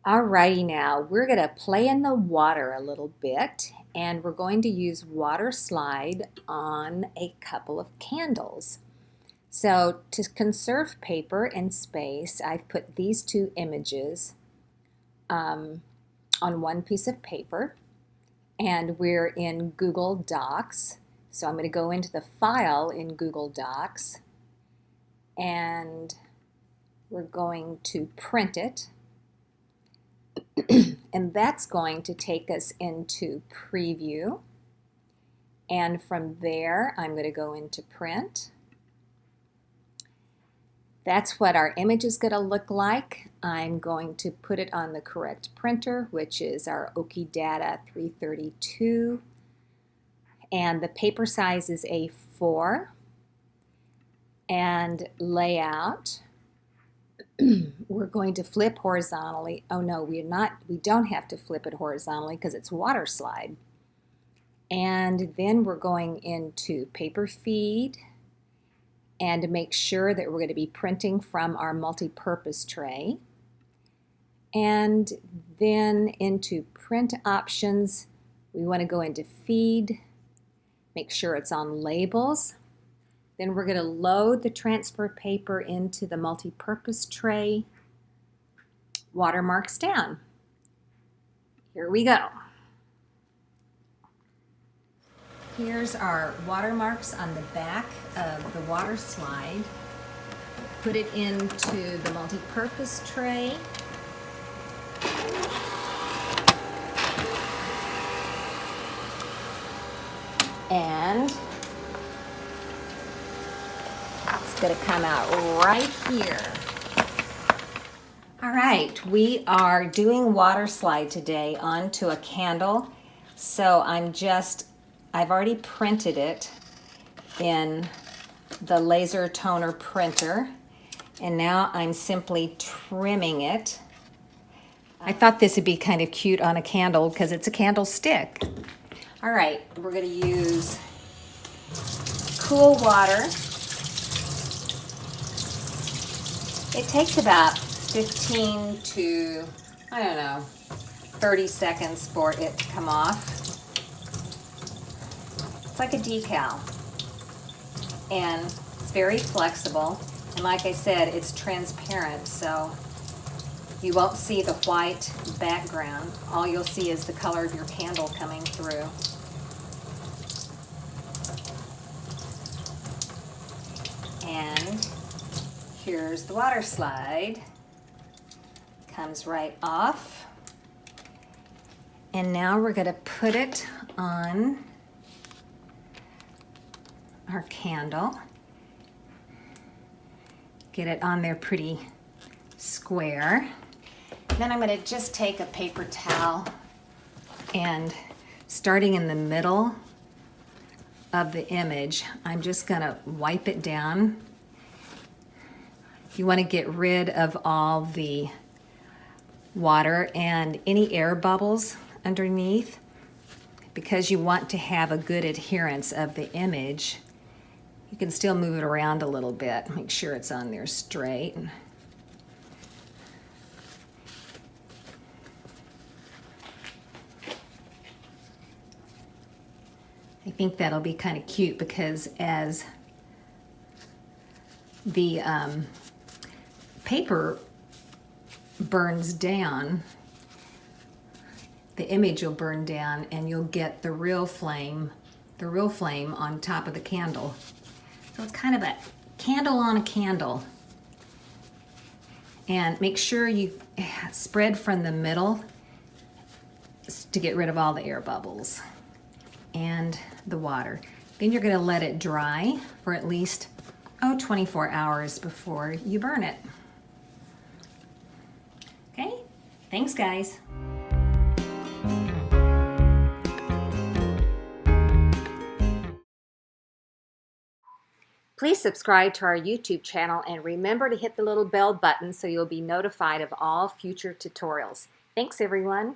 Alrighty, now we're going to play in the water a little bit, and we're going to use Waterslide on a couple of candles. So to conserve paper and space, I've put these two images on one piece of paper, and we're in Google Docs. So I'm going to go into the file in Google Docs, and we're going to print it. And that's going to take us into preview, and from there I'm going to go into print. That's what our image is going to look like. I'm going to put it on the correct printer, which is our Okidata 332, and the paper size is A4. And layout, we're going to flip horizontally. Oh no, we don't have to flip it horizontally because it's Waterslide. And then we're going into paper feed and to make sure that we're going to be printing from our multi-purpose tray. And then into print options, we want to go into feed, make sure it's on labels. Then we're going to load the transfer paper into the multi-purpose tray, watermarks down. Here we go. Here's our watermarks on the back of the Waterslide. Put it into the multi-purpose tray. And it's going to come out right here. All right, we are doing Waterslide today onto a candle. So I've already printed it in the laser toner printer, and now I'm simply trimming it. I thought this would be kind of cute on a candle because it's a candlestick. All right, we're going to use cool water. It takes about 15 to, 30 seconds for it to come off. It's like a decal, and it's very flexible, and like I said, it's transparent, so you won't see the white background. All you'll see is the color of your candle coming through. And here's the Waterslide. Comes right off. And now we're going to put it on our candle. Get it on there pretty square. Then I'm going to just take a paper towel and starting in the middle of the image, I'm just going to wipe it down. You want to get rid of all the water and any air bubbles underneath, because you want to have a good adherence of the image. You can still move it around a little bit, make sure it's on there straight. I think that'll be kind of cute because as the paper burns down, the image will burn down and you'll get the real flame on top of the candle. So it's kind of a candle on a candle. And make sure you spread from the middle to get rid of all the air bubbles and the water. Then you're going to let it dry for at least 24 hours before you burn it. Okay, thanks guys. Please subscribe to our YouTube channel and remember to hit the little bell button so you'll be notified of all future tutorials. Thanks everyone.